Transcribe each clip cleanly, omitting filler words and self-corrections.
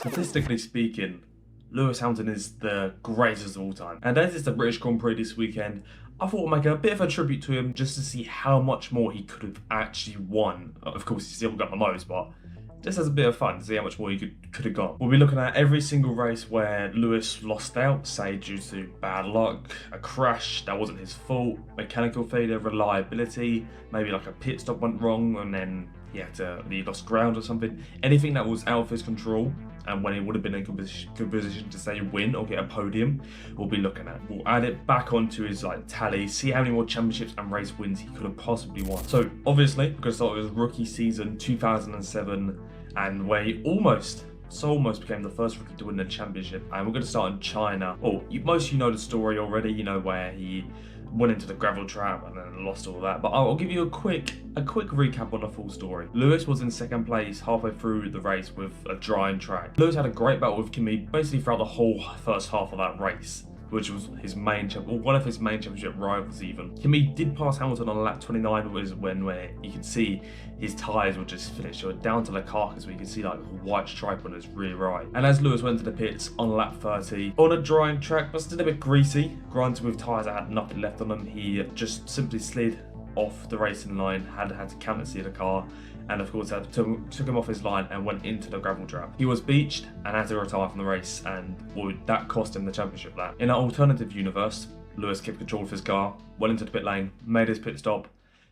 Statistically speaking, Lewis Hamilton is the greatest of all time. And as it's the British Grand Prix this weekend, I thought I'd make a bit of a tribute to him just to see how much more he could have actually won. Of course, he still got the most, but just as a bit of fun to see how much more he could have got. We'll be looking at every single race where Lewis lost out, say due to bad luck, a crash that wasn't his fault, mechanical failure, reliability, maybe like a pit stop went wrong and then he lost ground or something. Anything that was out of his control and when he would have been in a good position to say win or get a podium, we'll be looking at. We'll add it back onto his tally, see how many more championships and race wins he could have possibly won. So obviously, we're going to start with his rookie season 2007, and where he almost became the first rookie to win the championship. And we're going to start in China. Most of you know the story already, where he went into the gravel trap and then lost all that. But I'll give you a quick recap on the full story. Lewis was in second place halfway through the race with a drying track. Lewis had a great battle with Kimi basically throughout the whole first half of that race, which was his main one of his main championship rivals even. Kimi did pass Hamilton on lap 29, was when you could see his tyres were just finished. They were down to the carcass where you could see like a white stripe on his rear right. And as Lewis went to the pits on lap 30, on a drying track, but still a bit greasy, granted with tyres that had nothing left on them, he just simply slid off the racing line, had to counter steer the car, and of course that took him off his line and went into the gravel trap. He was beached and had to retire from the race, and that cost him the championship lap. In an alternative universe, Lewis kept control of his car, went into the pit lane, made his pit stop,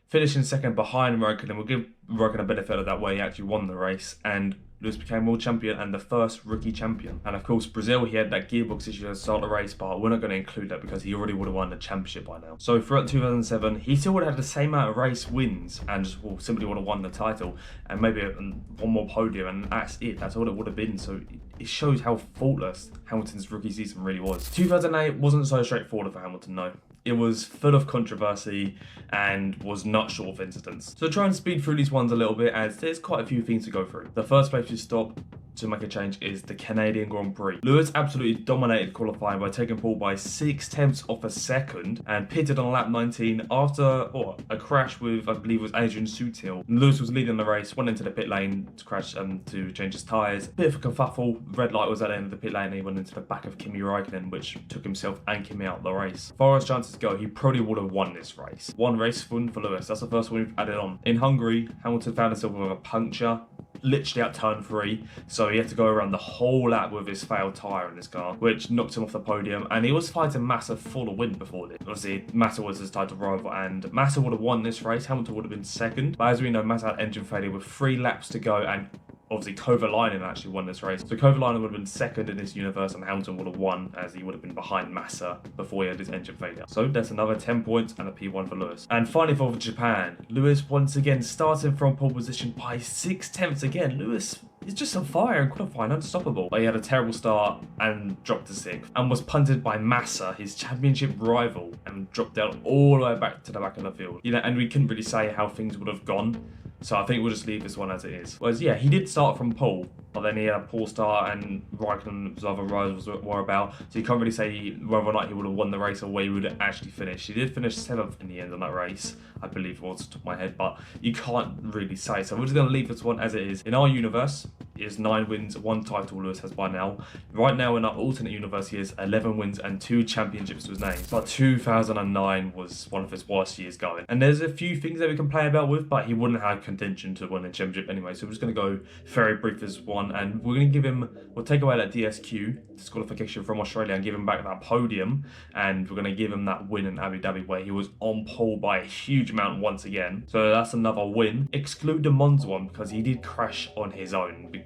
finishing second behind Raikkonen. We'll give Raikkonen a benefit of that way he actually won the race, and Lewis became world champion and the first rookie champion. And of course, Brazil, he had that gearbox issue at the start of the race, but we're not going to include that because he already would have won the championship by now. So throughout 2007, he still would have had the same amount of race wins and just simply would have won the title and maybe one more podium, and that's it. That's all it would have been. So it shows how faultless Hamilton's rookie season really was. 2008 wasn't so straightforward for Hamilton, no. It was full of controversy and was not short of incidents. So try and speed through these ones a little bit as there's quite a few things to go through. The first place we stop to make a change is the Canadian Grand Prix. Lewis absolutely dominated qualifying by taking pole by 6/10 of a second and pitted on lap 19 after a crash with, I believe it was Adrian Sutil. Lewis was leading the race, went into the pit lane to crash to change his tyres. Bit of a kerfuffle, red light was at the end of the pit lane and he went into the back of Kimi Raikkonen, which took himself and Kimi out of the race. As far as chances go, he probably would have won this race. One race win for Lewis, that's the first one we've added on. In Hungary, Hamilton found himself with a puncture literally at turn 3, so he had to go around the whole lap with his failed tyre in his car, which knocked him off the podium, and he was fighting Massa for the win before this. Obviously, Massa was his title rival, and Massa would have won this race, Hamilton would have been second, but as we know, Massa had engine failure with 3 laps to go, and obviously Kovalainen actually won this race. So Kovalainen would have been second in this universe and Hamilton would have won as he would have been behind Massa before he had his engine failure. So that's another 10 points and a P1 for Lewis. And finally for Japan, Lewis once again starting from pole position by 6/10 again. Lewis is just on fire and qualifying, unstoppable. But he had a terrible start and dropped to 6th and was punted by Massa, his championship rival, and dropped down all the way back to the back of the field. And we couldn't really say how things would have gone. So I think we'll just leave this one as it is. Whereas, he did start from pole, but then he had a poor start and Raikkonen's other rivals were about. So you can't really say whether or not he would have won the race or where he would have actually finished. He did finish 7th in the end on that race, I believe it was off the top of my head, but you can't really say. So we're just going to leave this one as it is. In our universe, it is 9 wins, 1 title Lewis has by now. Right now in our alternate universe, he has 11 wins and 2 championships to his name. But 2009 was one of his worst years going. And there's a few things that we can play about with, but he wouldn't have contention to win a championship anyway. So we're just going to go very brief as one, and we're going to give him, we'll take away that DSQ, disqualification from Australia, and give him back that podium, and we're going to give him that win in Abu Dhabi where he was on pole by a huge amount once again. So that's another win. Exclude the Monza one because he did crash on his own.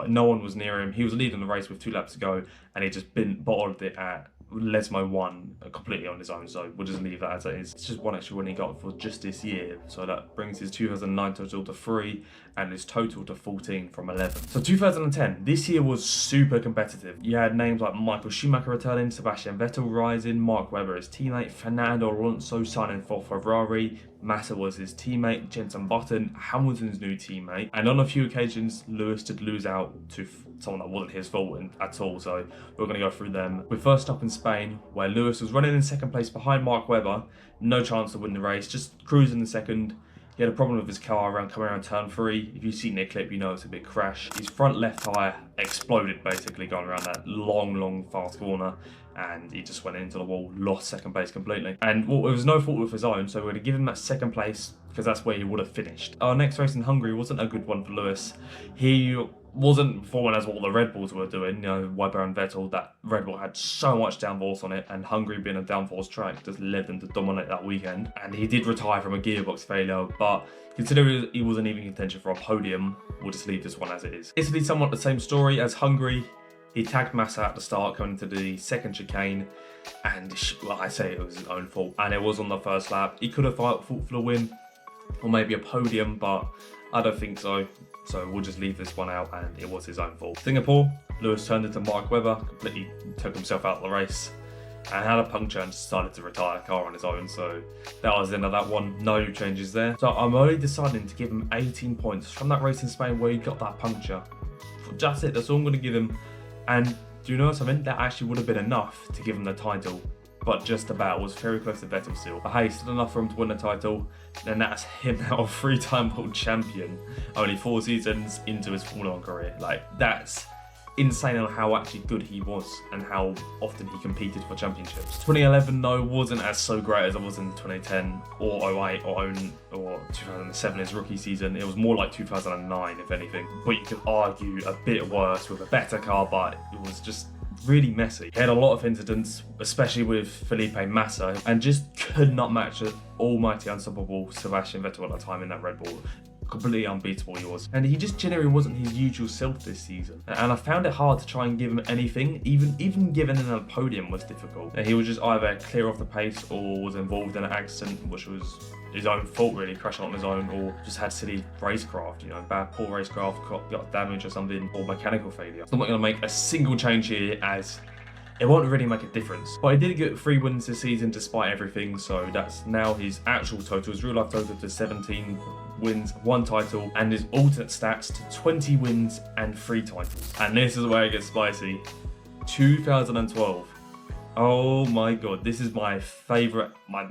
No one was near him. He was leading the race with 2 laps to go, and he just bottled it at Lesmo won completely on his own, so we'll just leave that as it is. It's just one extra win he got for just this year, so that brings his 2009 total to 3 and his total to 14 from 11. So 2010, this year was super competitive. You had names like Michael Schumacher returning, Sebastian Vettel rising, Mark Webber his teammate, Fernando Alonso signing for Ferrari, Massa was his teammate, Jenson Button, Hamilton's new teammate, and on a few occasions, Lewis did lose out to someone that wasn't his fault at all, so we're going to go through them. We first up in Spain, where Lewis was running in second place behind Mark Webber, no chance to win the race, just cruising in second, He had a problem with his car coming around turn 3. If you've seen the clip, you know it's a big crash. His front left tyre exploded basically going around that long fast corner, and he just went into the wall, lost second place completely. And it was no fault of his own, so we're going to give him that second place because that's where he would have finished. Our next race in Hungary wasn't a good one for Lewis. He wasn't performing as what the Red Bulls were doing, you know, Weber and Vettel. That Red Bull had so much downforce on it, and Hungary being a downforce track just led them to dominate that weekend. And he did retire from a gearbox failure, but considering he wasn't even in contention for a podium, we'll just leave this one as it is. Italy, somewhat the same story as Hungary. He tagged Massa at the start, coming into the second chicane, and well, I say it was his own fault, and it was on the first lap. He could have fought for the win, or maybe a podium, but I don't think so. So we'll just leave this one out, and it was his own fault. Singapore, Lewis turned into Mark Webber, completely took himself out of the race, and had a puncture and decided to retire the car on his own. So that was the end of that one. No new changes there. So I'm only deciding to give him 18 points from that race in Spain where he got that puncture. That's it. That's all I'm going to give him. And do you know something? That actually would have been enough to give him the title. But just about, was very close to Vettel still. But hey, still enough for him to win the title. And that's him now, a 3-time world champion, only 4 seasons into his Formula 1 career. Like, that's insane on how actually good he was and how often he competed for championships. 2011 though wasn't as so great as it was in 2010 or 08 or 2007, his rookie season. It was more like 2009 if anything. But you could argue a bit worse with a better car, but it was just really messy. He had a lot of incidents, especially with Felipe Massa, and just could not match the almighty unstoppable Sebastian Vettel at the time in that Red Bull. Completely unbeatable he was. And he just generally wasn't his usual self this season. And I found it hard to try and give him anything. Even giving him a podium was difficult. And he was just either clear off the pace or was involved in an accident, which was his own fault really, crashing on his own, or just had silly racecraft, you know, poor racecraft, got damage or something, or mechanical failure. So I'm not going to make a single change here as it won't really make a difference. But he did get 3 wins this season despite everything, so that's now his actual total, his real life total to 17 wins, 1 title, and his alternate stats to 20 wins and 3 titles. And this is where it gets spicy. 2012. Oh my god, this is my favourite, my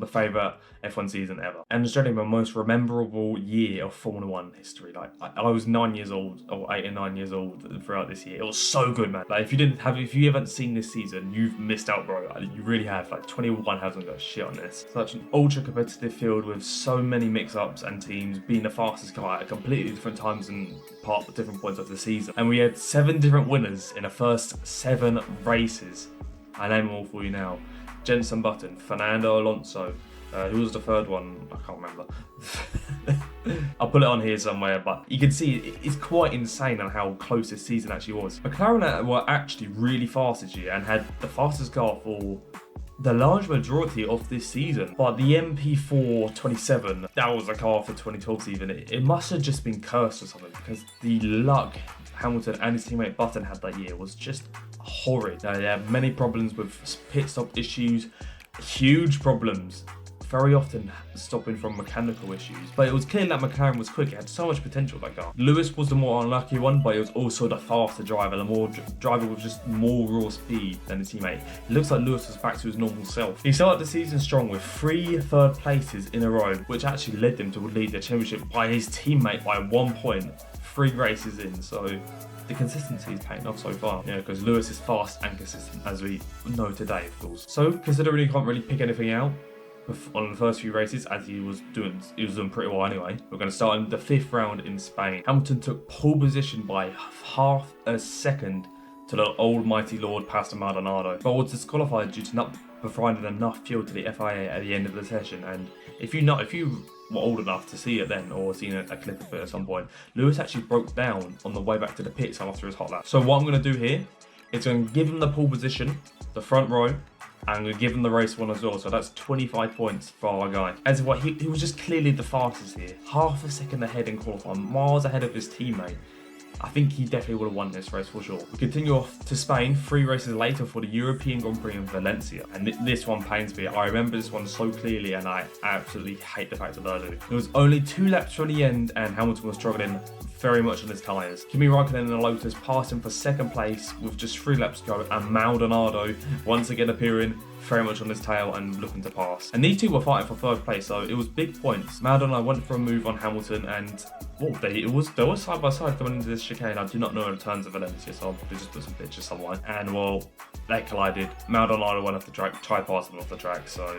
favourite F1 season ever. And it's generally my most memorable year of Formula 1 history. Like, I was 9 years old, or 8 or 9 years old throughout this year. It was so good, man. Like, if you haven't seen this season, you've missed out, bro. You really have. Like, 21 hasn't got shit on this. Such an ultra competitive field with so many mix-ups and teams being the fastest car at completely different times and different points of the season. And we had 7 different winners in the first 7 races. I name them all for you now. Jenson Button, Fernando Alonso, who was the third one? I can't remember. I'll put it on here somewhere, but you can see it's quite insane on how close this season actually was. McLaren were actually really fast this year and had the fastest car for the large majority of this season. But the MP4 27, that was a car for 2012 season. It must have just been cursed or something, because the luck Hamilton and his teammate Button had that year was just horrid. They had many problems with pit stop issues, huge problems, very often stopping from mechanical issues. But it was clear that McLaren was quick. It had so much potential, that car. Lewis was the more unlucky one, but he was also the faster driver, the more driver with just more raw speed than his teammate. It looks like Lewis was back to his normal self. He started the season strong with 3 third places in a row, which actually led him to lead the championship by his teammate by 1 point, 3 races in. So the consistency is paying off so far. Yeah, because Lewis is fast and consistent, as we know today, of course. So considering he can't really pick anything out on the first few races, as he was doing pretty well anyway, we're going to start in the 5th round in Spain. Hamilton took pole position by half a second to the almighty Lord Pastor Maldonado, but was disqualified due to not providing enough fuel to the FIA at the end of the session. And if you were old enough to see it then, or seen a clip of it at some point, Lewis actually broke down on the way back to the pits after his hot lap. So what I'm going to do here is going to give him the pole position, the front row, and I'm going to give him the race one as well. So that's 25 points for our guy. As what he was just clearly the fastest here, half a second ahead in qualifying, miles ahead of his teammate. I think he definitely would have won this race for sure. We continue off to Spain 3 races later for the European Grand Prix in Valencia. And this one pains me. I remember this one so clearly, and I absolutely hate the fact that I do. It was only 2 laps from the end and Hamilton was struggling very much on his tyres. Kimi Raikkonen in the Lotus passing for second place with just 3 laps to go, and Maldonado once again appearing very much on his tail and looking to pass. And these two were fighting for third place, so it was big points. Maldonado went for a move on Hamilton, and they were side by side coming into this chicane. I do not know the turns of Valencia, so I'll probably just put some pictures somewhere. And well, they collided. Maldonado went off the track, tried passing off the track, so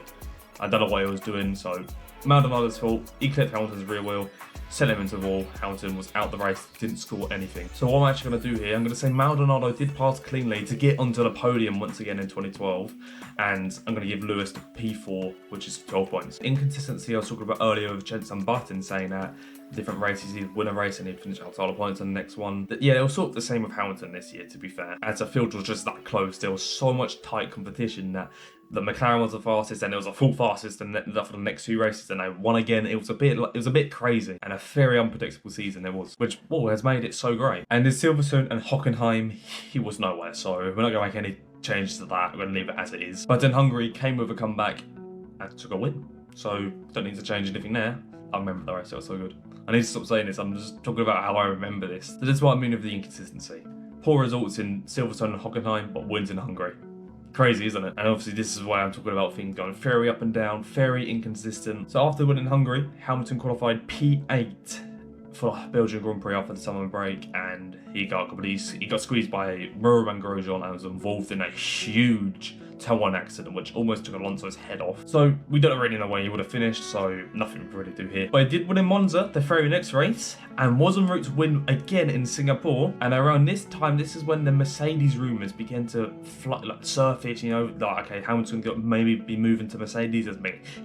I don't know what he was doing. So Maldonado's fault. He clipped Hamilton's rear wheel, sent him into the wall. Hamilton was out the race, didn't score anything. So what I'm actually going to do here, I'm going to say Maldonado did pass cleanly to get onto the podium once again in 2012, and I'm going to give Lewis the P4, which is 12 points. Inconsistency I was talking about earlier with Jenson Button saying that different races he'd win a race and he'd finish outside of points on the next one. Yeah, it was sort of the same with Hamilton this year, to be fair. As the field was just that close, there was so much tight competition that the McLaren was the fastest, and it was a full fastest, and for the next 2 races, and they won again. It was a bit crazy and a very unpredictable season it was, which has made it so great. And in Silverstone and Hockenheim, he was nowhere, so we're not going to make any changes to that. We're going to leave it as it is. But in Hungary, came with a comeback and took a win, so don't need to change anything there. I remember the race; it was so good. I need to stop saying this. I'm just talking about how I remember this. So this is what I mean with the inconsistency. Poor results in Silverstone and Hockenheim, but wins in Hungary. Crazy, isn't it? And obviously this is why I'm talking about things going very up and down, very inconsistent. So after winning Hungary, Hamilton qualified P8 for the Belgian Grand Prix after the summer break, and he got squeezed by Romain Grosjean and was involved in a huge turn 1 accident which almost took Alonso's head off. So we don't really know where he would have finished, so nothing we can really do here. But he did win in Monza, the very next race, and was en route to win again in Singapore. And around this time, this is when the Mercedes rumours began to surface, you know, like, okay, Hamilton got maybe be moving to Mercedes.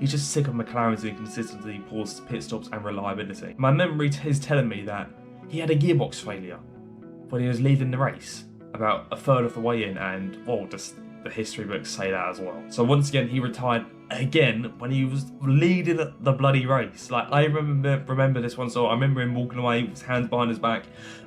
He's just sick of McLaren's inconsistency, poor pit stops and reliability. My memory is telling me that he had a gearbox failure when he was leading the race, about a third of the way in, and just the history books say that as well. So once again, he retired again when he was leading the bloody race. Like, I remember this one, so I remember him walking away with his hands behind his back,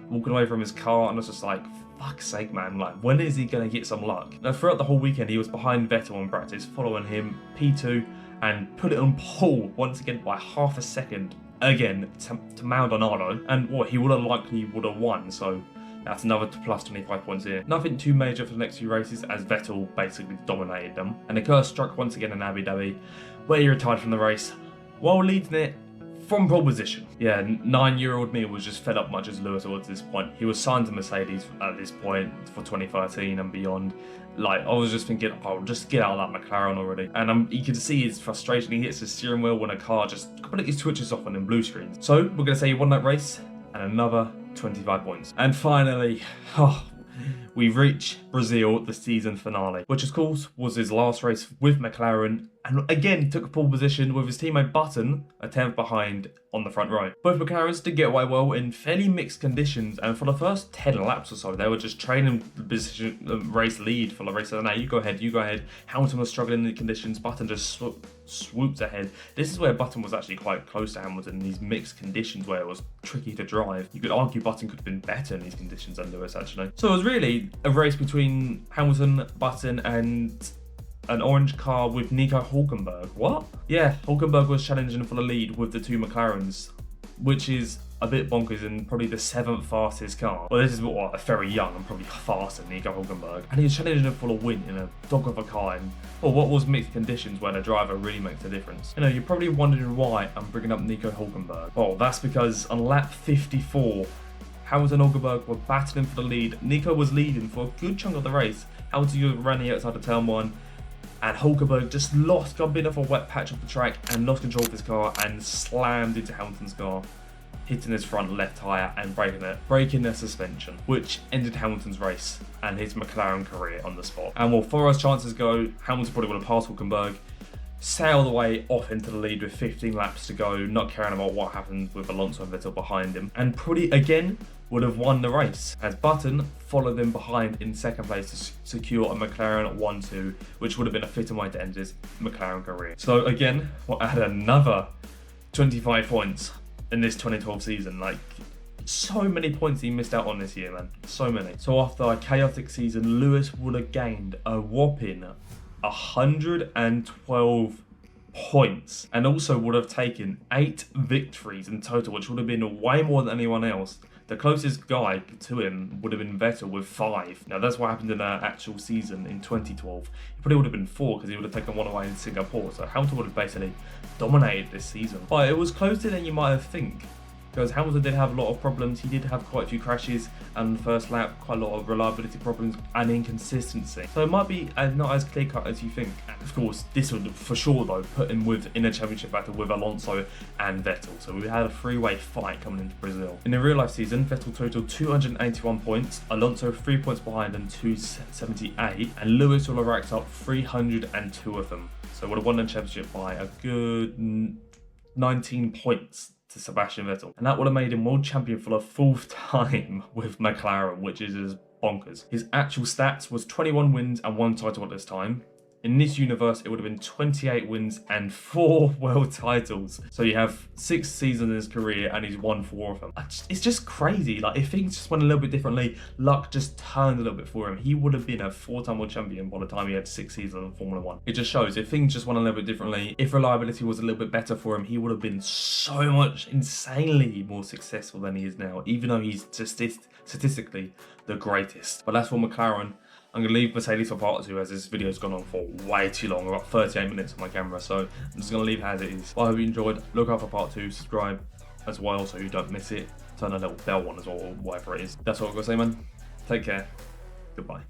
walking away from his car, and I was just like, fuck's sake, man, like, when is he gonna get some luck? Now, throughout the whole weekend, he was behind Vettel in practice, following him, P2, and put it on pole once again by half a second, again, to Maldonado, and he would have won, so that's another plus 25 points here. Nothing too major for the next few races, as Vettel basically dominated them. And the curse struck once again in Abu Dhabi, where he retired from the race while leading it from pole position. Yeah, 9-year-old me was just fed up much as Lewis was at this point. He was signed to Mercedes at this point for 2013 and beyond. Like, I was just thinking, just get out of that McLaren already. And you could see his frustration. He hits the steering wheel when a car just completely switches off on in blue screens. So we're going to say he won that race, and another 25 points. And finally, we reach Brazil, the season finale, which of course was his last race with McLaren, and again took a pole position with his teammate Button a 10th behind on the front row. Both McLarens did get away well in fairly mixed conditions, and for the first 10 laps or so, they were just training the position, the race lead for the race. So now you go ahead. Hamilton was struggling in the conditions. Button just swoops ahead. This is where Button was actually quite close to Hamilton in these mixed conditions where it was tricky to drive. You could argue Button could have been better in these conditions than Lewis, actually. So it was really a race between Hamilton, Button, and an orange car with Nico Hülkenberg. What? Yeah, Hülkenberg was challenging for the lead with the 2 McLarens, which is a bit bonkers, and probably the 7th fastest car. Well, this is a very young and probably faster than Nico Hülkenberg. And he was challenging for a win in a dog of a car in, what was mixed conditions where the driver really makes a difference. You know, you're probably wondering why I'm bringing up Nico Hülkenberg. Well, that's because on lap 54, Hamilton and Hülkenberg were battling for the lead. Nico was leading for a good chunk of the race. Hamilton ran the outside of turn 1. And Hülkenberg just got a bit of a wet patch of the track and lost control of his car and slammed into Hamilton's car, hitting his front left tyre and breaking their suspension, which ended Hamilton's race and his McLaren career on the spot. And well, far as chances go, Hamilton probably would have passed Hülkenberg, sailed away off into the lead with 15 laps to go, not caring about what happened with Alonso and Vettel behind him, and pretty again would have won the race, as Button followed him behind in second place to secure a McLaren 1-2, which would have been a fitting way to end his McLaren career. So again, we'll add another 25 points in this 2012 season. Like, so many points he missed out on this year, man. So many. So after a chaotic season, Lewis would have gained a whopping 112 points, and also would have taken 8 victories in total, which would have been way more than anyone else The closest guy to him would have been Vettel with 5. Now, that's what happened in the actual season in 2012. He probably would have been 4 because he would have taken one away in Singapore. So Hamilton would have basically dominated this season. But it was closer than you might have think. Because Hamilton did have a lot of problems. He did have quite a few crashes and the first lap, quite a lot of reliability problems and inconsistency. So it might be not as clear cut as you think. And of course, this would for sure though put him in a championship battle with Alonso and Vettel. So we had a three-way fight coming into Brazil. In the real life season, Vettel totaled 281 points, Alonso 3 points behind and 278, and Lewis will have racked up 302 of them. So would have won the championship by a good 19 points to Sebastian Vettel, and that would have made him world champion for the 4th time with McLaren, which is just bonkers. His actual stats was 21 wins and 1 title at this time. In this universe, it would have been 28 wins and 4 world titles. So you have 6 seasons in his career and he's won 4 of them. It's just crazy. Like, if things just went a little bit differently, luck just turned a little bit for him, he would have been a 4-time world champion by the time he had 6 seasons in Formula 1. It just shows if things just went a little bit differently, if reliability was a little bit better for him, he would have been so much insanely more successful than he is now, even though he's statistically the greatest. But that's for McLaren. I'm going to leave Mercedes for part 2 as this video's gone on for way too long. About 38 minutes on my camera, so I'm just going to leave it as it is. I hope you enjoyed. Look out for part 2, subscribe as well so you don't miss it. Turn a little bell on as well, or whatever it is. That's all I've got to say, man. Take care. Goodbye.